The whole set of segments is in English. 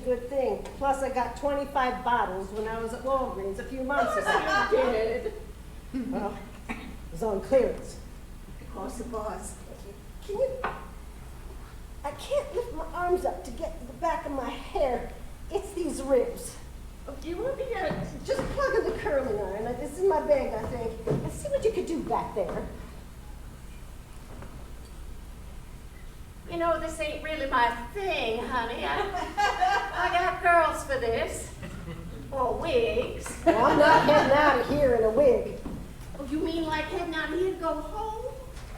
good thing. Plus, I got 25 bottles when I was at Walgreens a few months ago. You did. Well, it was on clearance. Of course it was. Can you... I can't lift my arms up to get to the back of my hair. It's these ribs. You want me to... Just plug in the curling iron. It's in my bag, I think. Let's see what you could do back there. You know, this ain't really my thing, honey. I got girls for this. Or wigs. Well, I'm not heading out of here in a wig. Oh, you mean like heading out of here to go home?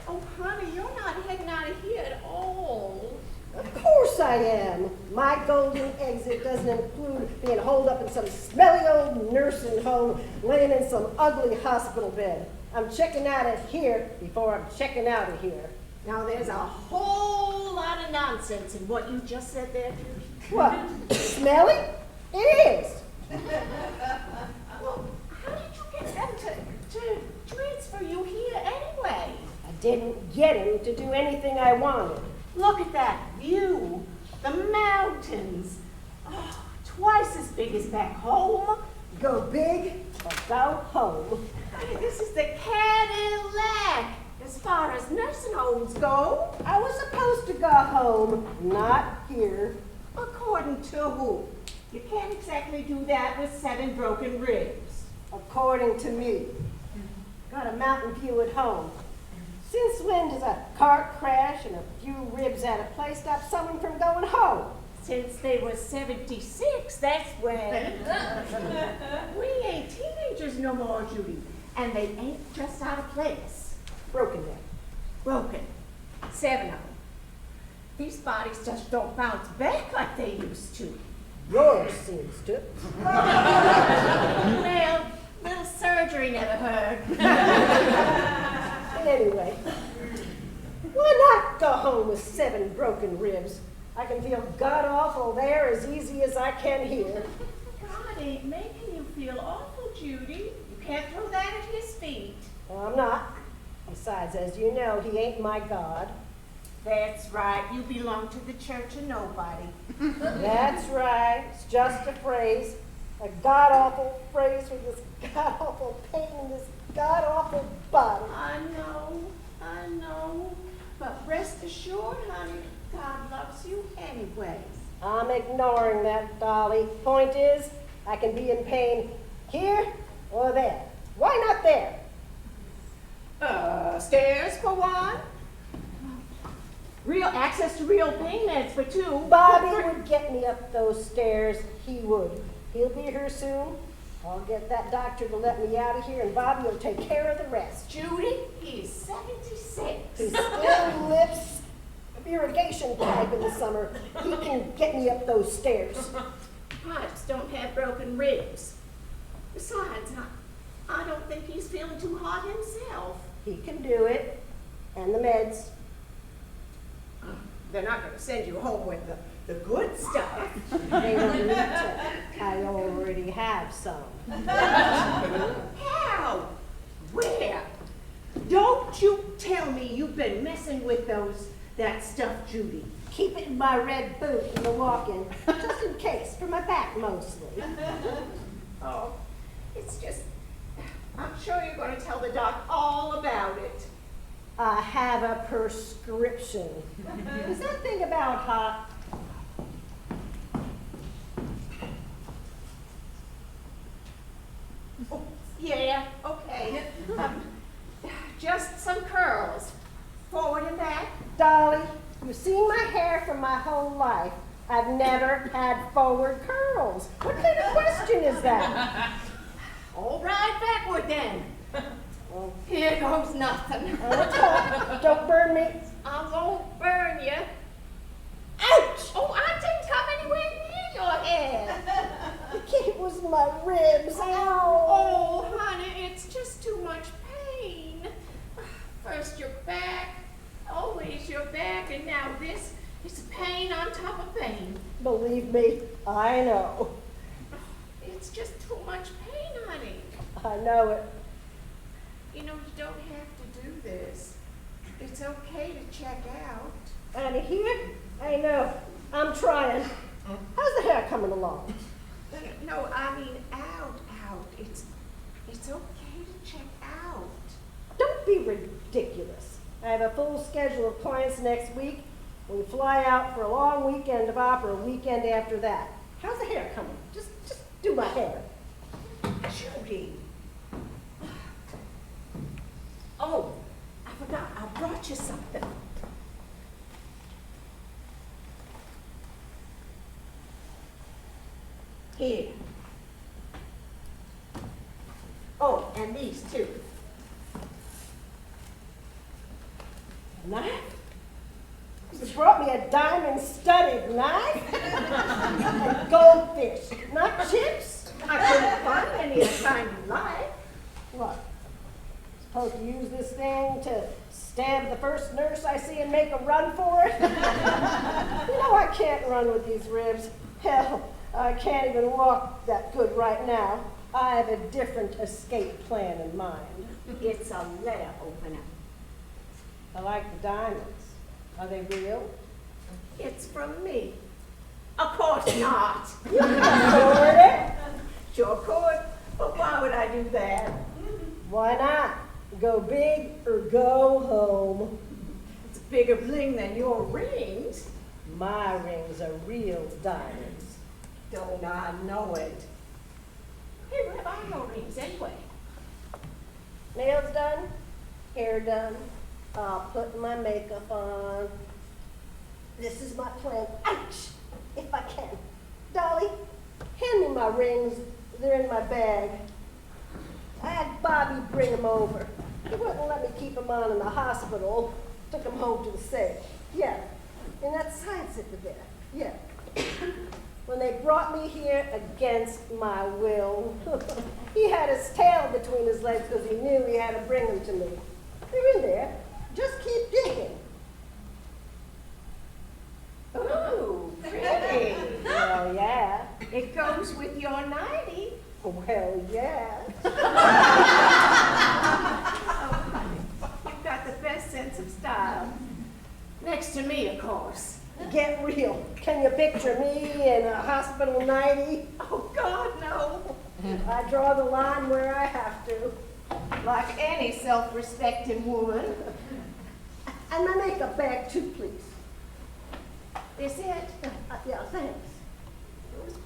Oh, honey, you're not heading out of here at all. Of course I am. My golden exit doesn't include being holed up in some smelly old nursing home, laying in some ugly hospital bed. I'm checking out of here before I'm checking out of here. Now, there's a whole lot of nonsense in what you just said there, Judy. What? Smelly? It is. Well, how did you get them to transfer you here anyway? I didn't get him to do anything I wanted. Look at that view. The mountains. Oh, twice as big as back home. Go big or go home. Hey, this is the Cadillac. As far as nursing homes go. I was supposed to go home, not here. According to who? You can't exactly do that with 7 broken ribs. According to me. Got a mountain view at home. Since when does a car crash and a few ribs at a place stop someone from going home? Since they were 76, that's when. We ain't teenagers no more, Judy. And they ain't just out of place. Broken down. Broken. 7 of them. These bodies just don't bounce back like they used to. Yours seems to. Well, little surgery never hurt. Anyway, why not go home with 7 broken ribs? I can feel god-awful there as easy as I can here. God ain't making you feel awful, Judy. You can't throw that at his feet. Well, I'm not. Besides, as you know, he ain't my God. That's right. You belong to the church of nobody. That's right. It's just a phrase. A god-awful phrase for this god-awful pain in this god-awful body. I know. But rest assured, honey, God loves you anyways. I'm ignoring that, Dolly. Point is, I can be in pain here or there. Why not there? Stairs for one. Real access to real pain meds for 2. Bobby would get me up those stairs. He would. He'll be here soon. I'll get that doctor to let me out of here, and Bobby will take care of the rest. Judy, he's 76. He still lifts irrigation pipe in the summer. He can get me up those stairs. Pipes don't have broken ribs. Besides, I don't think he's feeling too hot himself. He can do it. And the meds. They're not going to send you home with the good stuff. They don't need to. I already have some. How? Where? Don't you tell me you've been messing with that stuff, Judy. Keep it in my red boot in the walk-in, just in case, for my back mostly. Oh, it's just, I'm sure you're going to tell the doc all about it. I have a prescription. Is that thing about hot? Oh, yeah, okay. Just some curls. Forward and back. Dolly, you've seen my hair for my whole life. I've never had forward curls. What kind of question is that? All right, backward then. Well, Here goes nothing. don't burn me. I won't burn you. Ouch! Oh, I didn't come anywhere near your head. It was my ribs. Ow. Oh, honey, it's just too much pain. First your back, always your back, and now this is pain on top of pain. Believe me, I know. It's just too much pain, honey. I know it. You know, you don't have to do this. It's okay to check out. And here, I know. I'm trying. How's the hair coming along? No, I mean out. It's okay to check out. Don't be ridiculous. I have a full schedule of clients next week. We fly out for a long weekend of opera, a weekend after that. How's the hair coming? Just do my hair. Judy. Oh, I forgot. I brought you something. Here. Oh, and these too. A knife? You brought me a diamond-studded knife? A goldfish, not chips? I couldn't find any of the kind you like. What? Supposed to use this thing to stab the first nurse I see and make a run for it? You know I can't run with these ribs. Hell, I can't even walk that good right now. I have a different escape plan in mind. It's a letter opener. I like the diamonds. Are they real? It's from me. Of course not. You can afford it. Sure could, but why would I do that? Why not? Go big or go home. It's bigger bling than your rings. My rings are real diamonds. Don't I know it? Hey, where are your rings anyway? Nails done, hair done. I'll put my makeup on. This is my plan. Ouch! If I can. Dolly, hand me my rings. They're in my bag. I had Bobby bring them over. He wouldn't let me keep them on in the hospital. Took them home to the safe. Yeah, in that science over there. Yeah. When they brought me here against my will, he had his tail between his legs because he knew he had to bring them to me. They're in there. Just keep digging. Ooh, pretty. Well, yeah. It goes with your 90. Well, yeah. You've got the best sense of style. Next to me, of course. Get real. Can you picture me in a hospital 90? Oh, God, no. I draw the line where I have to. Like any self-respecting woman. And my makeup bag too, please. Is it? Yeah, thanks. Those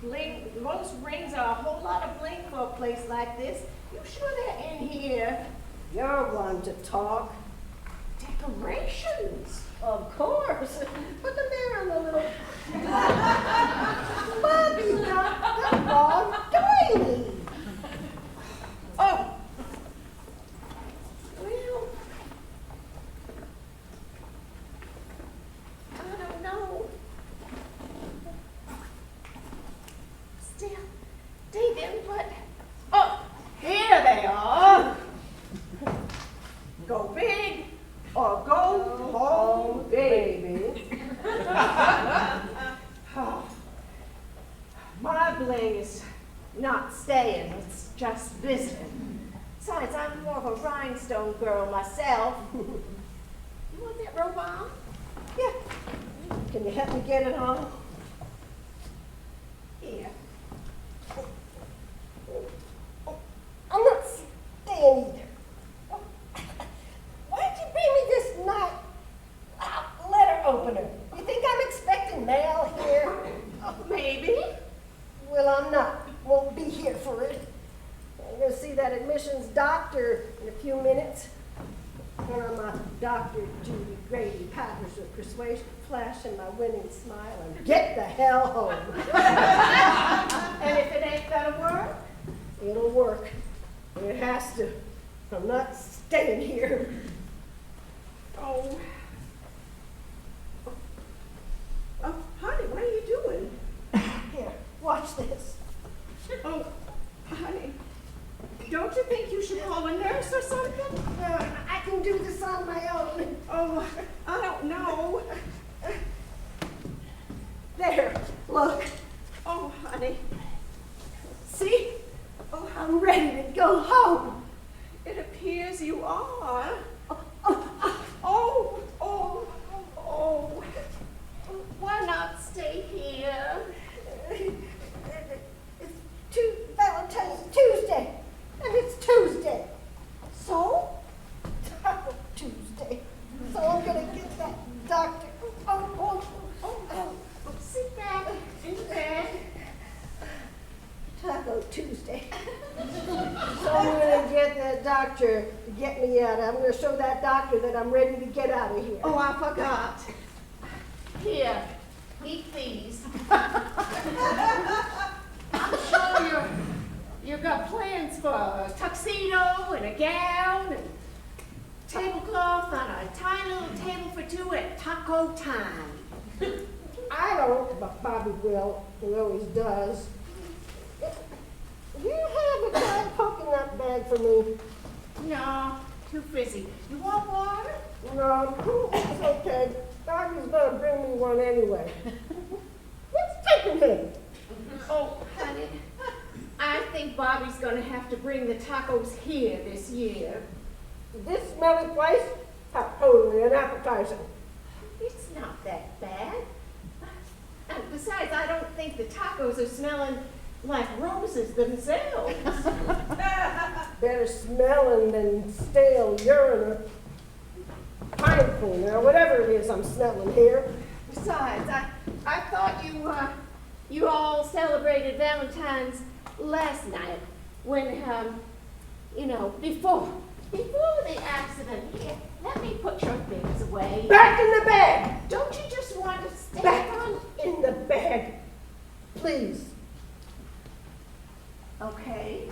rings are a whole lot of bling for a place like this. You sure they're in here? You're one to talk. Decorations. Of course. Put them there on the little... Bobby got the wrong doily. Oh. Well, I don't know. Still digging, but oh, here they are. Go big or go home baby. My bling is not staying, it's just visiting. Besides, I'm more of a rhinestone girl myself. You want that robe on? Yeah. Can you help me get it on? Here. I'm not staying either. Why'd you bring me this letter opener? You think I'm expecting mail here? Oh, maybe. Well, I'm not. Won't be here for it. I'm going to see that admissions doctor in a few minutes. And I'm a Dr. Judy Grady Powers with persuasion, flash, and my winning smile, and get the hell home. And if it ain't gonna work? It'll work. It has to. I'm not staying here. Oh. Oh, honey, what are you doing? Here, watch this. Oh, honey, don't you think you should call a nurse or something? I can do this on my own. Oh, I don't know. There, look. Oh, honey, See? Oh, I'm ready to go home. it appears you are. Oh, Oh. Why not stay here? that doctor to get me out. I'm going to show that doctor that I'm ready to get out of here. Oh, I forgot. Here, eat these. I'm sure you've got plans for a tuxedo and a gown and tablecloth on a tiny little table for two at taco time. I don't, but Bobby will. He always does. Do you have a giant coconut bag for me? No, too fizzy. You want water? No, it's okay. Bobby's gonna bring me one anyway. What's taking him? Oh, honey, I think Bobby's gonna have to bring the tacos here this year. This smelly place? How totally unappetizing. It's not that bad. And besides, I don't think the tacos are smelling like roses themselves. Better smelling than stale urine or pine cleaner or whatever it is I'm smelling here. Besides, I thought you all celebrated Valentine's last night when, before the accident. Here, let me put your things away. Back in the bag! Don't you just want to stay Back on? in the bag, please. Okay.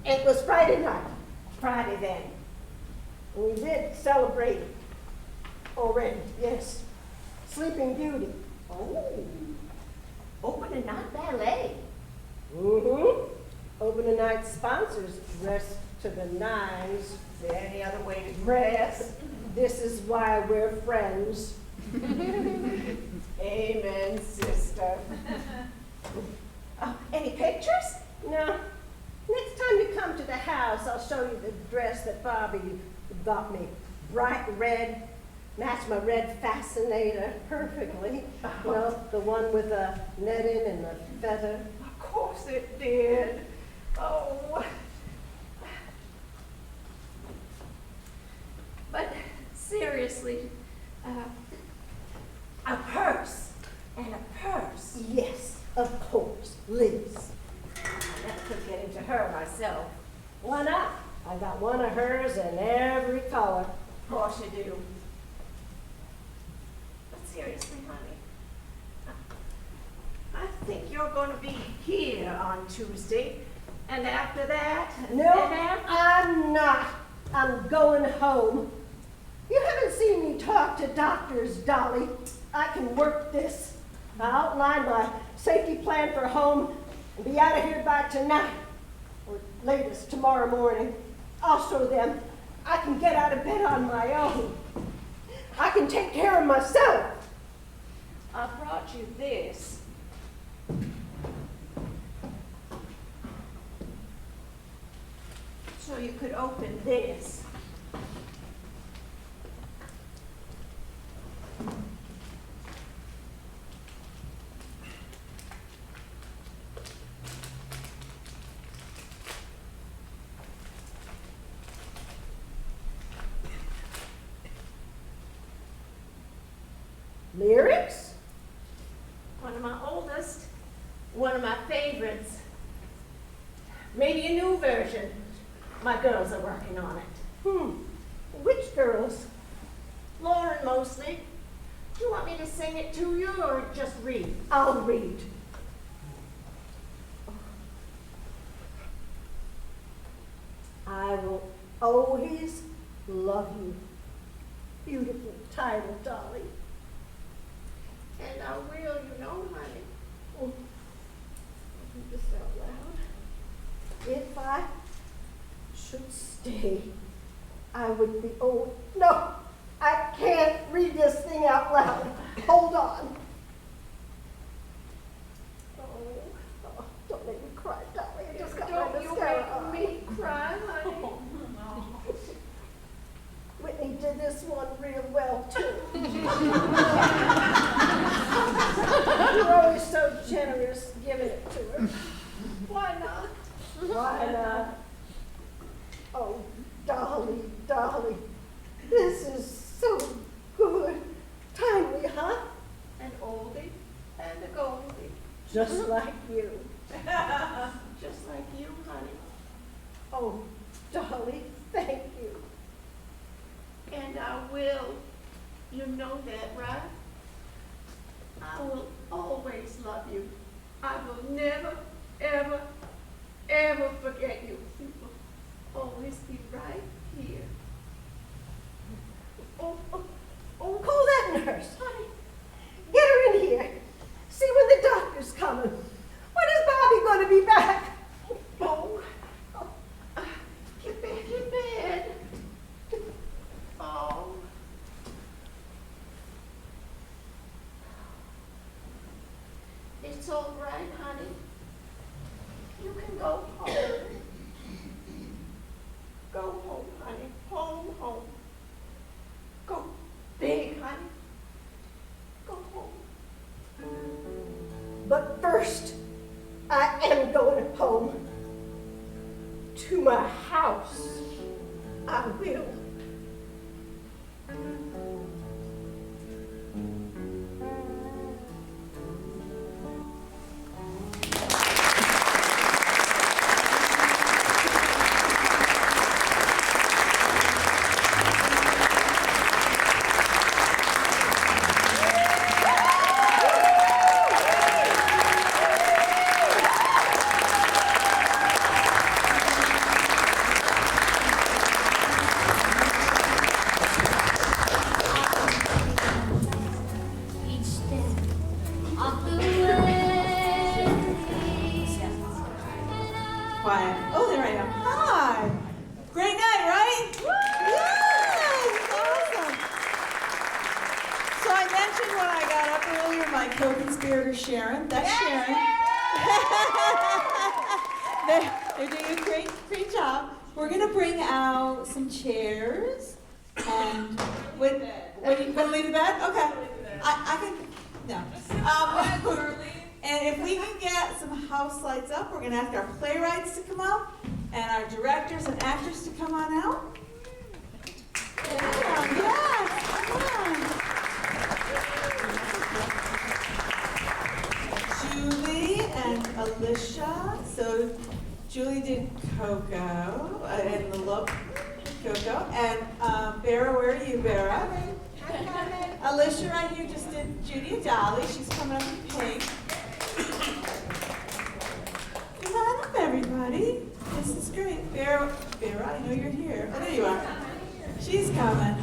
It was Friday night. Friday then. We did celebrate already, yes. Sleeping Beauty. Oh. Open and not ballet. Mm-hmm. Opening night sponsors dressed to the nines. Is there any other way to dress? This is why we're friends. Amen, sister. Any pictures? No. Next time you come to the house, I'll show you the dress that Bobby got me. Bright red, matched my red fascinator perfectly. You know, the one with the netting and the feather. Of course it did. Oh. But seriously, a purse and a purse. Yes, of course, Liz. I never could get into her myself. Why not? I got one of hers in every color. Of course you do. But seriously, honey, I think you're going to be here on Tuesday. And after that? No, and after, I'm not. I'm going home. You haven't seen me talk to doctors, Dolly. I can work this. I outlined my safety plan for home and be out of here by tonight, or latest tomorrow morning. I'll show them I can get out of bed on my own. I can take care of myself. I brought you this. So you could open this. Lyrics? One of my oldest, one of my favorites. Maybe a new version. My girls are working on it. Which girls? Lauren mostly. Do you want me to sing it to you or just read? I'll read. I will always love you. Beautiful title, Dolly. And I will, you know, honey. Oh, I'll read this out loud. If I should stay, I would be old. No, I can't read this thing out loud. Hold on. Oh, don't make me cry, Dolly. I just got my Don't you mascara make on. me cry, honey. Whitney did this one real well, too. You're always so generous giving it to her. Why not? Why not? Oh, Dolly, Dolly, this is so good. Timely, huh? An oldie and a goldie. Just like you. Just like you, honey. Oh, Dolly, thank you. And I will. You know that, right? I will always love you. I will never, ever, ever forget you. You will always be right here. Oh, call that nurse. Honey, Get her in here. See when the doctor's coming. When is Bobby going to be back? oh, get back in bed. Oh. It's all right, honey. You can go home. Go home, honey. Home, home. Go big, honey. Go home. But first, I am going home. To my house. I will. Each step of the way. Quiet. Oh, there I am. Hi. Great night, right? Yes, awesome. So I mentioned when I got up earlier my co-conspirator Sharon. That's Sharon. They're doing a great job. We're gonna bring out some chairs and when you gonna leave the bed? Okay. I can no. And if we can get some house lights up, we're gonna ask our playwrights to come up and our directors and actors to come on out. Yeah, yes, come on. Julie and Alisha. So Julie did Coco and the look, Coco. And Vera, where are you, Vera? Alisha right here just did Judy and Dolly. She's coming up in pink. Come on up, everybody. This is great. Vera, I know you're here. Oh, there you are. She's coming.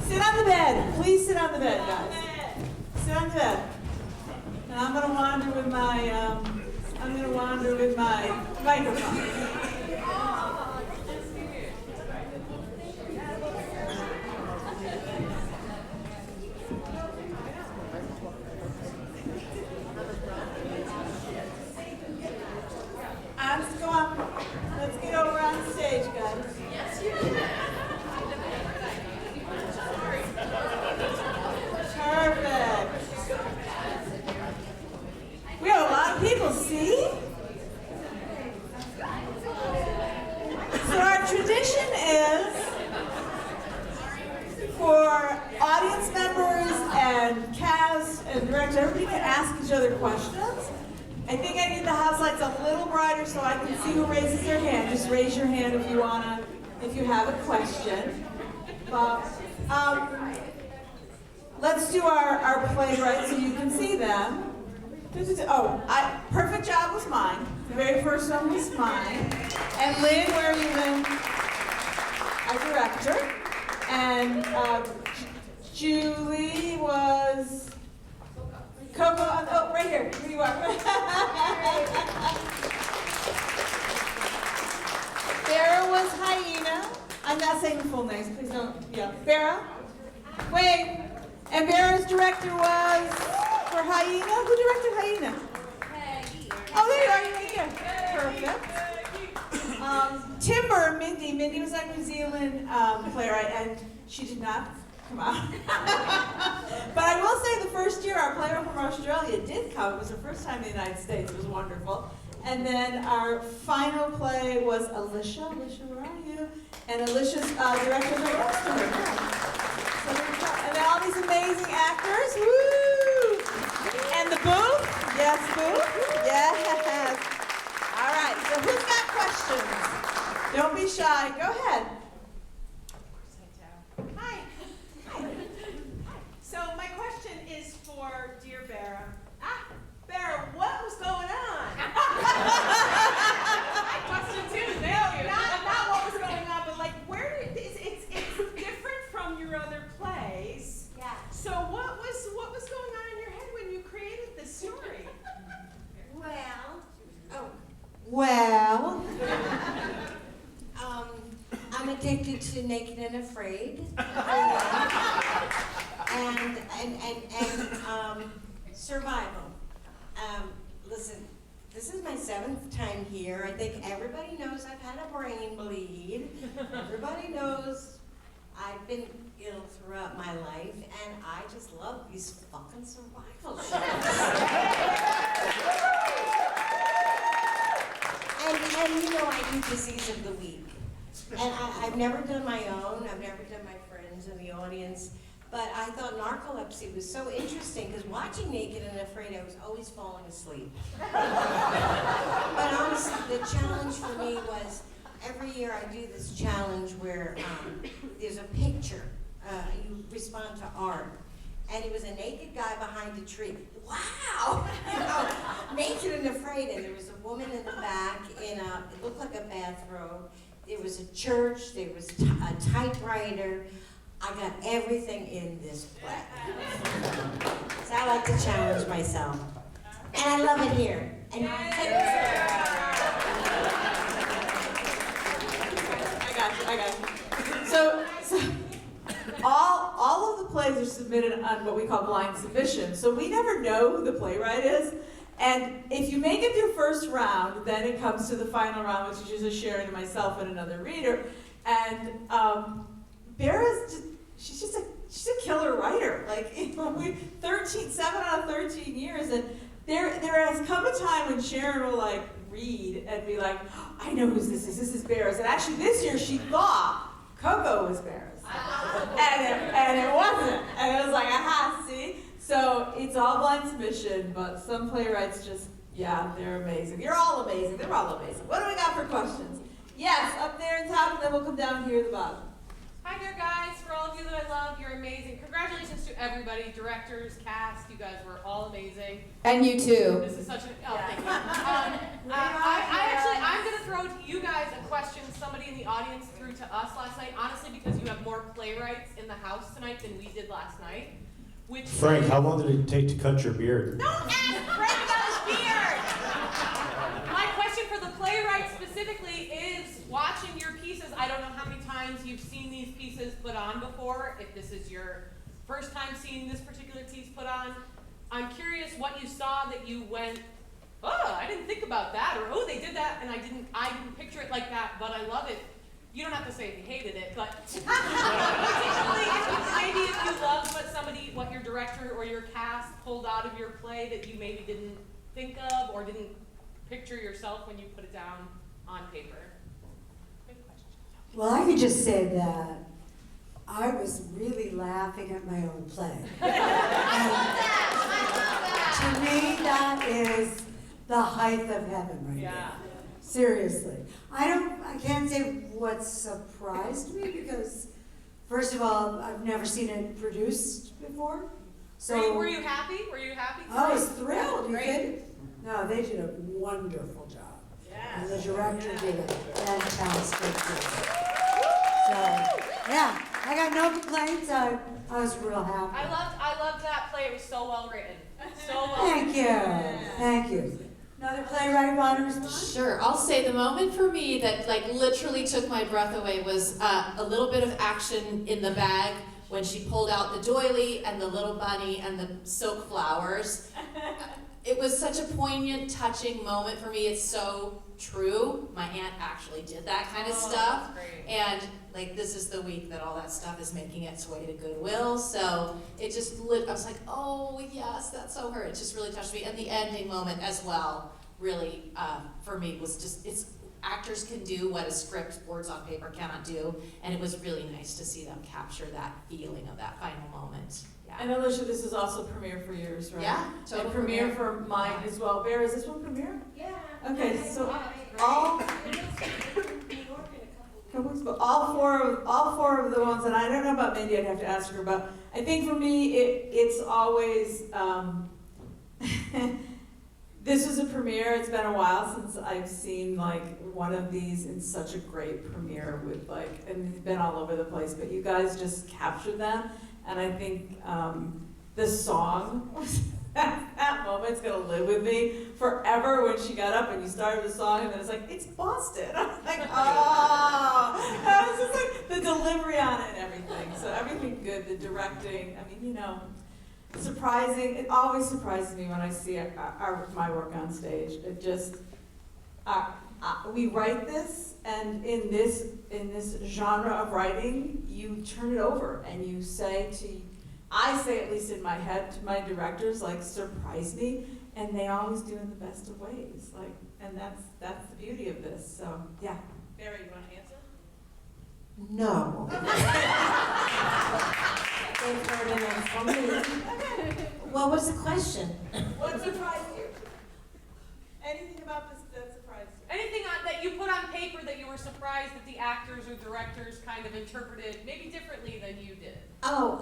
Sit on the bed. Please sit on the bed, guys. Sit on the bed. And I'm gonna wander with my microphone. Let's go on. Let's get over on stage, guys. Yes, you can. Perfect. We have a lot of people, see? So our tradition is for audience members and cast and directors, everybody can ask each other questions. I think I need the house lights a little brighter so I can see who raises their hand. Just raise your hand if you have a question. But, let's do our playwrights so you can see them. Oh, perfect job was mine. The very first one was mine. And Lynn, where are you, Lynn? Our director. And Julie was Coco. Oh, right here. Here you are. Vera was Hyena. I'm not saying the full names. Please don't. Yeah. Vera. Wait. And Vera's director was for Hyena. Who directed Hyena? Oh, there you are. You're right here. Perfect. Timber, Mindy. Mindy was a New Zealand playwright, and she did not come out. But I will say the first year our playwright from Australia did come. It was her first time in the United States. It was wonderful. And then our final play was Alisha. Alisha, where are you? And Alisha's director right next to her. So there you go. And then all these amazing actors. Woo! And the booth. Yes, Boo? Yes. All right, so who's got questions? Don't be shy. Go ahead. Hi. So my question is for dear Bera. Bera, what was going on? Question too, No, thank you. not what was going on, but like where did it's different from your other plays. Yeah. So what was going on in your head when you created this story? Well, I'm addicted to Naked and Afraid. and survival. Listen, this is my 7th time here. I think everybody knows I've had a brain bleed. Everybody knows I've been ill throughout my life, and I just love these fucking survival shows. And you know, I do disease of the week. And I've never done my own, I've never done my friends in the audience, but I thought narcolepsy was so interesting because watching Naked and Afraid, I was always falling asleep. But honestly, the challenge for me was, every year I do this challenge where there's a picture, you respond to art. And it was a naked guy behind a tree. Wow! You know, Naked and Afraid. And there was a woman in the back in it looked like a bathrobe. There was a church, there was a typewriter. I got everything in this play. So I like to challenge myself. And I love it here. And I got you. So all of the plays are submitted on what we call blind submission. So we never know who the playwright is. And if you make it through first round, then it comes to the final round, which is usually Sharon and myself and another reader. And she's just a killer writer. Like, you know, 7 out of 13 years, and there has come a time when Sharon will like read and be like, oh, I know who this is. This is Bears. And actually, this year she thought Coco was Bears. And it wasn't. And it was like, aha, see? So it's all blind submission, but some playwrights just, yeah, they're amazing. You're all amazing. They're all amazing. What do we got for questions? Yes, up there in top, and then we'll come down here at the bottom. Hi there, guys. For all of you that I love, you're amazing. Congratulations to everybody, directors, cast. You guys were all amazing. And you too. This is such an, thank you. I'm going to throw to you guys a question somebody in the audience threw to us last night, honestly, because you have more playwrights in the house tonight than we did last night. Frank, how long did it take to cut your beard? Don't ask Frank about his beard! My question for the playwright specifically is, watching your pieces, I don't know how many times you've seen these pieces put on before, if this is your first time seeing this particular piece put on. I'm curious what you saw that you went, oh, I didn't think about that, or oh, they did that, and I didn't picture it like that, but I love it. You don't have to say if you hated it, but particularly maybe if you loved what your director or your cast pulled out of your play that you maybe didn't think of or didn't picture yourself when you put it down on paper. Good question. Well, I could just say that I was really laughing at my own play. To me, that is the height of heaven right there. Seriously. I can't say what surprised me because, first of all, I've never seen it produced before. So Were you happy? Were you happy? I was thrilled. You Great. kidding? No, they did a wonderful job. Yeah. And the director did a fantastic job. So, yeah, I got no complaints. I was real happy. I loved that play. It was so well written. So well Thank you. Thank you. Another playwright want to respond? Sure, I'll say the moment for me that like literally took my breath away was a little bit of action in the bag when she pulled out the doily and the little bunny and the silk flowers. It was such a poignant, touching moment for me. It's so true. My aunt actually did that kind of stuff. And like this is the week that all that stuff is making its way to Goodwill. So it just I was like, oh yes, that's so her. It just really touched me. And the ending moment as well, really, for me was just, actors can do what a script, words on paper cannot do. And it was really nice to see them capture that feeling of that final moment. Yeah. And Alisha, this is also premiere for yours, right? Yeah, total And premiere premiere. for mine as well. Bear, is this one premiere? Yeah. Okay, so All. all four of the ones, and I don't know about Mindy, I'd have to ask her about. I think for me, it's always, this was a premiere. It's been a while since I've seen like one of these in such a great premiere with like, and it's been all over the place, but you guys just captured them. And I think the song, that moment's gonna live with me forever when she got up and you started the song and then it's like, it's Boston. I was like, oh, that was just like the delivery on it and everything. So everything good, the directing, I mean, you know, surprising. It always surprises me when I see my work on stage. It just, we write this, and in this genre of writing, you turn it over and you say I say at least in my head to my directors, like, surprise me, and they always do in the best of ways. Like, and that's the beauty of this. So yeah. Barry, you want to answer? No. They've heard enough from me. What was the question? What surprised you? Anything about this that surprised you? Anything that you put on paper that you were surprised that the actors or directors kind of interpreted maybe differently than you did? Oh,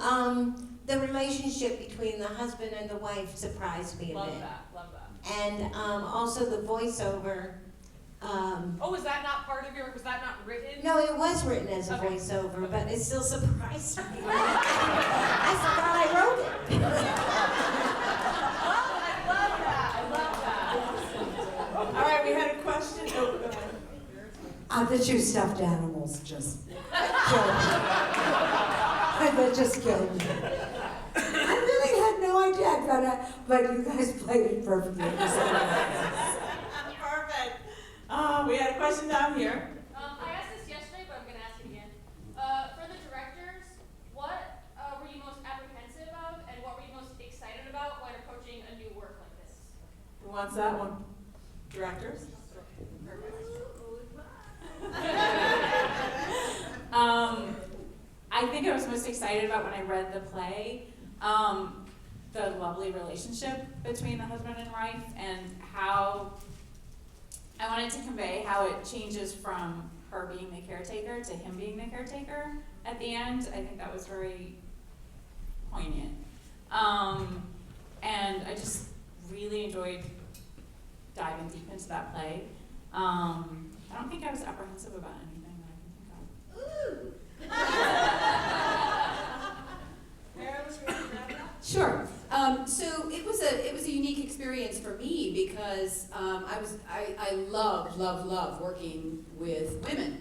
the relationship between the husband and the wife surprised me a Love bit. that. And also the voiceover. Oh, was that not part of your, was that not written? No, it was written as a Okay. voiceover, but it still surprised me. I forgot I wrote it. Oh, I love that. All right, we had a question. Oh, go ahead. The two stuffed animals just killed me. That just killed me. I really had no idea, but you guys played it perfectly. Perfect. We had a question down here. I asked this yesterday, but I'm going to ask it again. For the directors, what were you most apprehensive of, and what were you most excited about when approaching a new work like this? Who wants that one? Directors? I think I was most excited about when I read the play, the lovely relationship between the husband and wife, and how I wanted to convey how it changes from her being the caretaker to him being the caretaker at the end. I think that was very poignant. And I just really enjoyed diving deep into that play. I don't think I was apprehensive about anything that I can think of. Sure. So it was a unique experience for me because I love working with women,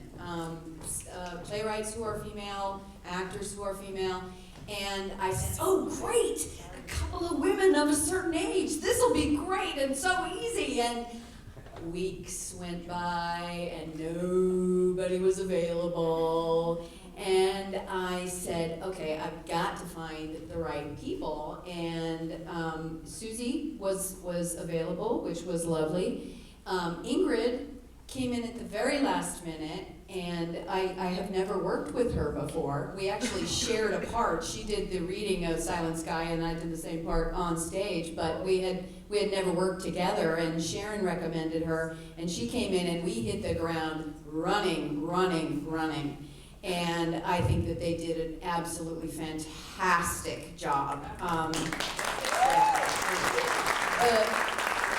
playwrights who are female, actors who are female, and I said, oh great, a couple of women of a certain age, this will be great and so easy. And weeks went by and nobody was available. And I said, okay, I've got to find the right people. And Susie was available, which was lovely. Ingrid came in at the very last minute, and I have never worked with her before. We actually shared a part. She did the reading of Silent Sky, and I did the same part on stage, but we had never worked together, and Sharon recommended her, and she came in, and we hit the ground running. And I think that they did an absolutely fantastic job.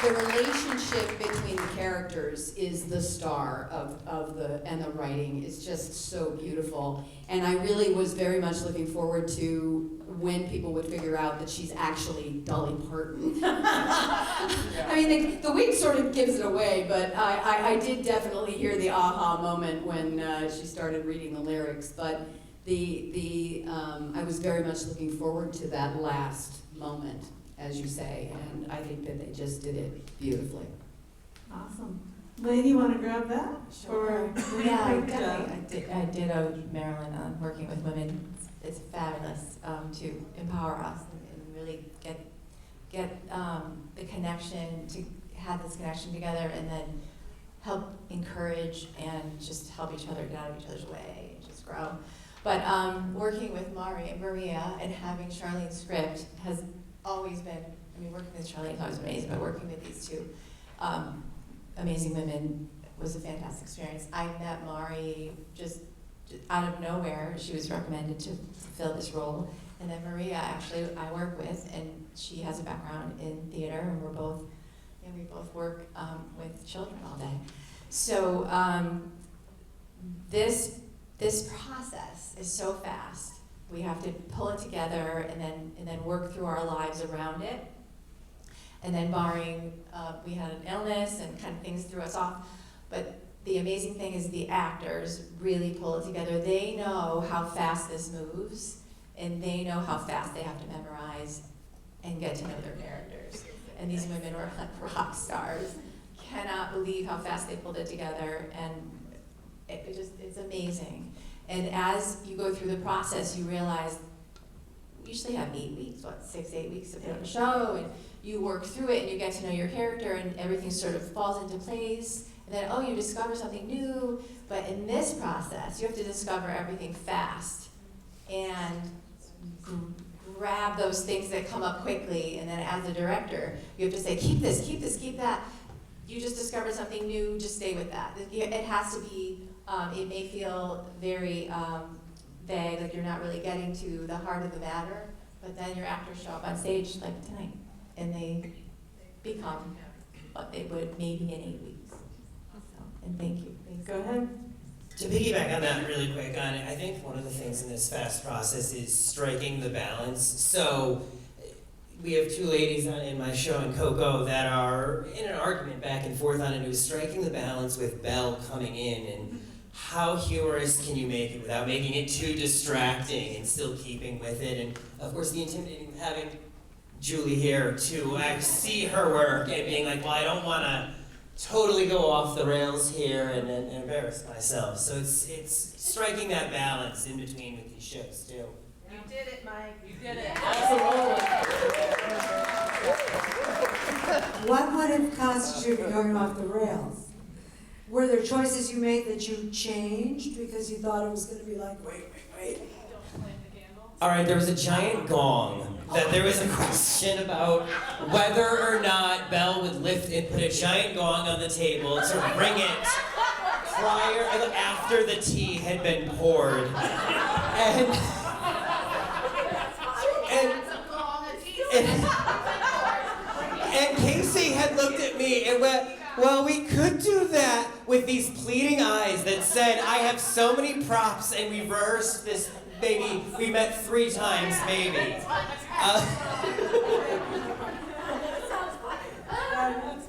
The relationship between the characters is the star of the writing is just so beautiful. And I really was very much looking forward to when people would figure out that she's actually Dolly Parton. I mean, the wig sort of gives it away, but I did definitely hear the aha moment when she started reading the lyrics. But I was very much looking forward to that last moment, as you say, and I think that they just did it beautifully. Awesome. Lynn, you want to grab that? Sure. Yeah, definitely. I did Marilyn on working with women. It's fabulous to empower us and really get the connection, to have this connection together, and then help encourage and just help each other get out of each other's way and just grow. But working with Mari and Maria and having Charlene's script has always been, I mean, working with Charlene was always amazing, but working with these two amazing women was a fantastic experience. I met Mari just out of nowhere. She was recommended to fill this role. And then Maria, actually, I work with, and she has a background in theater, and we both work with children all day. So this process is so fast. We have to pull it together and then work through our lives around it. And then barring, we had an illness and kind of things threw us off. But the amazing thing is the actors really pull it together. They know how fast this moves, and they know how fast they have to memorize and get to know their characters. And these women are like rock stars. Cannot believe how fast they pulled it together, and it's amazing. And as you go through the process, you realize we usually have 8 weeks, 6, 8 weeks to put on a show, and you work through it and you get to know your character and everything sort of falls into place. And then, oh, you discover something new. But in this process, you have to discover everything fast and grab those things that come up quickly. And then as a director, you have to say, keep this, keep that. You just discovered something new, just stay with that. It has to be, it may feel very vague, like you're not really getting to the heart of the matter, but then your actors show up on stage like tonight, and they become what they would maybe in 8 weeks. So, and thank you. Go ahead. To piggyback on that really quick, I think one of the things in this fast process is striking the balance. So we have two ladies in my show in Coco that are in an argument back and forth on it. It was striking the balance with Belle coming in, and how humorous can you make it without making it too distracting and still keeping with it. And of course the intimidating of having Julie here to see her work and being like, well, I don't want to totally go off the rails here and embarrass myself. So it's striking that balance in between with these shows too. You did it, Mike. You did it. What would have caused you going off the rails? Were there choices you made that you changed because you thought it was going to be like, wait? All right, there was a giant gong that there was a question about whether or not Belle would lift and put a giant gong on the table to ring it after the tea had been poured. And Casey had looked at me and went, well, we could do that with these pleading eyes that said, I have so many props and we rehearsed this, maybe, we met 3 times, maybe.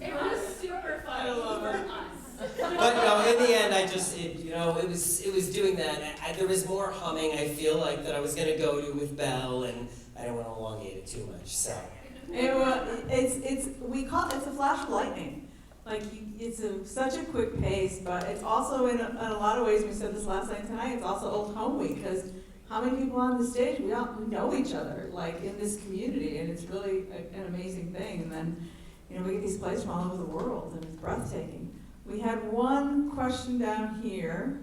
It was super fun. I love her. But no, in the end, it was doing that. There was more humming, I feel like, that I was gonna go to with Belle, and I didn't want to elongate it too much, so. It's a flash of lightning. Like, it's such a quick pace, but it's also in a lot of ways, we said this last night tonight, it's also old home week, because how many people on the stage, we know each other, like, in this community, and it's really an amazing thing. And then, we get these plays from all over the world, and it's breathtaking. We had one question down here.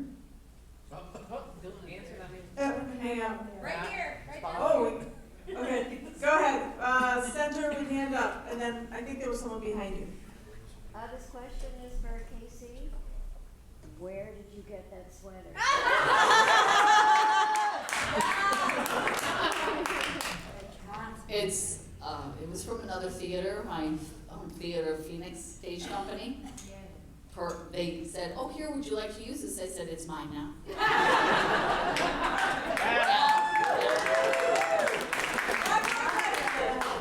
Hang on. Right here, right down Oh, okay, go ahead, center with hand up, and then I think there was someone behind you. This question is for Casey. Where did you get that sweater? It was from another theater, my own theater, Phoenix Stage Company. They said, oh, here, would you like to use this? I said, it's mine now.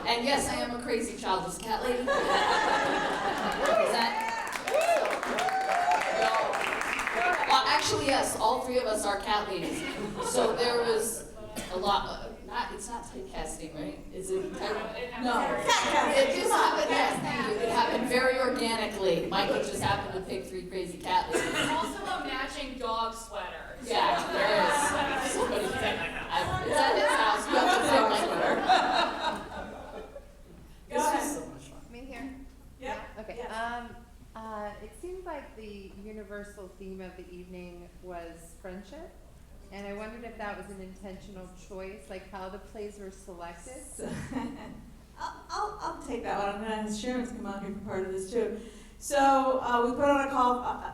And yes, I am a crazy childless cat lady. Actually, yes, all 3 of us are cat ladies. So there was a lot. It's not typecasting, right? Is it? No. It just happened. Yes, thank you. It happened very organically. Michael just happened to pick 3 crazy cat ladies. There's also a matching dog sweater. Yeah, there is. Somebody's it's at his house. You have to take my sweater. Go ahead. So much fun. Me here? Yeah. Okay. Yes. It seemed like the universal theme of the evening was friendship. And I wondered if that was an intentional choice, like how the plays were selected. I'll take that one. I'm gonna have Sharon's come out here for part of this too. So we put on a call.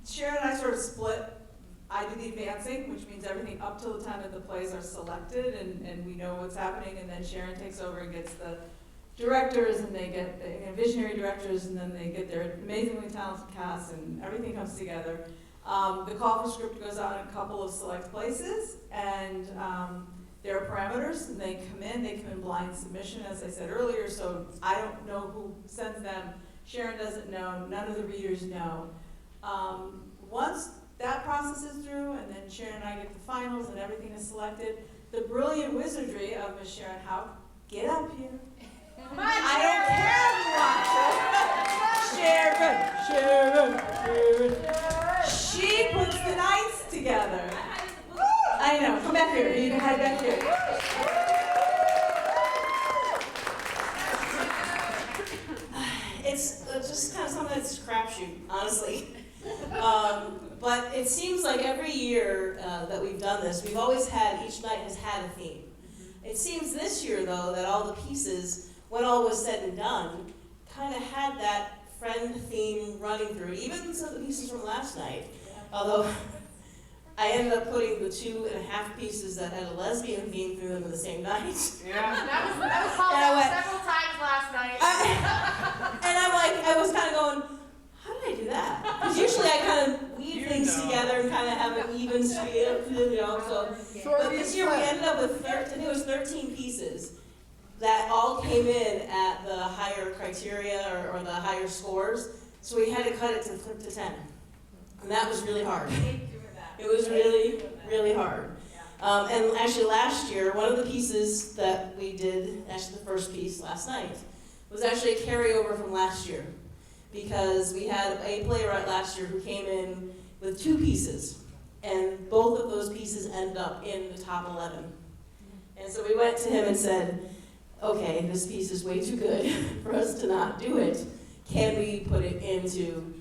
Sharon and I sort of split. I do the advancing, which means everything up till the time that the plays are selected and we know what's happening, and then Sharon takes over and gets the directors, and they get visionary directors, and then they get their amazingly talented cast, and everything comes together. The call for script goes out in a couple of select places, and there are parameters, and they come in blind submission, as I said earlier, so I don't know who sends them. Sharon doesn't know, none of the readers know. Once that process is through, and then Sharon and I get the finals, and everything is selected, the brilliant wizardry of Miss Sharon Houck, get up here. I don't care if you want to. Sharon. She puts the nights together. I know, come back here, you can hide back here. It's just kind of something that's a crapshoot, honestly. But it seems like every year that we've done this, we've always had, each night has had a theme. It seems this year, though, that all the pieces, when all was said and done, kind of had that friend theme running through it, even some of the pieces from last night. Although I ended up putting the 2.5 pieces that had a lesbian theme through them in the same night. Yeah. That was called out several times last night. And I'm like, I was kind of going, how did I do that? Because usually I kind of weave things together and kind of have an even street, you know. So, but this year we ended up with 13 pieces that all came in at the higher criteria or the higher scores. So we had to cut it to 10, and that was really hard. It was really, really hard. And actually last year, one of the pieces that we did, actually the first piece last night, was actually a carryover from last year. Because we had a playwright last year who came in with 2 pieces, and both of those pieces ended up in the top 11. And so we went to him and said, okay, this piece is way too good for us to not do it. Can we put it into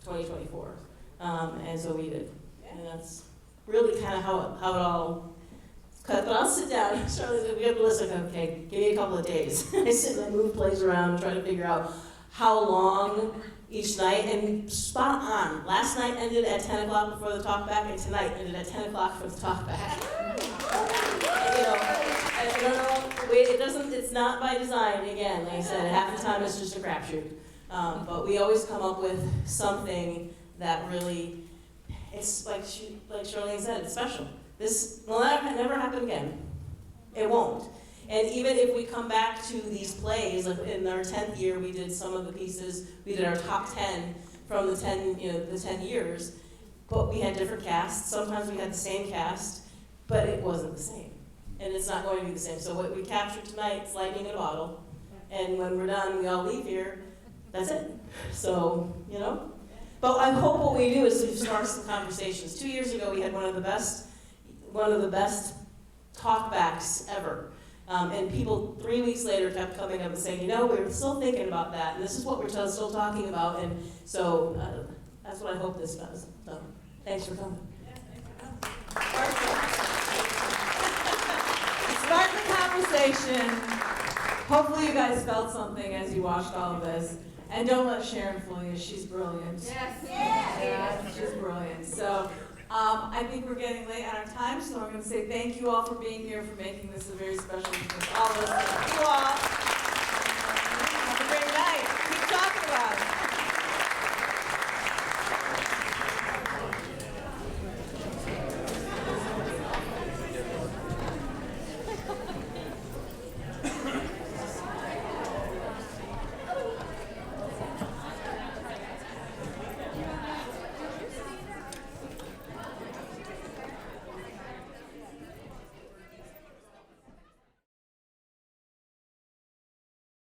2024? And so we did. And that's really kind of how it all cut. But I'll sit down. Charlie, we have to listen. Okay, give me a couple of days. I sit and I move plays around, try to figure out how long each night, and spot on. Last night ended at 10 o'clock before the talkback, and tonight ended at 10 o'clock for the talkback. You know, I don't know, it doesn't, it's not by design, again, like I said, half the time it's just a crapshoot. But we always come up with something that really, it's like Charlene said, it's special. This will never happen again. It won't. And even if we come back to these plays, like in our 10th year, we did some of the pieces, we did our top 10 from the 10 years, but we had different casts. Sometimes we had the same cast, but it wasn't the same. And it's not going to be the same. So what we captured tonight is lightning in a bottle. And when we're done, we all leave here, that's it. So, you know. But I hope what we do is we start some conversations. 2 years ago, we had one of the best talkbacks ever. And people 3 weeks later kept coming up and saying, you know, we were still thinking about that, and this is what we're still talking about, and so that's what I hope this does. So, thanks for coming. Start the conversation. Hopefully you guys felt something as you watched all of this. And don't let Sharon fool you, she's brilliant. Yes. Yeah, she's brilliant. So I think we're getting late on our time, so I'm going to say thank you all for being here, for making this a very special evening.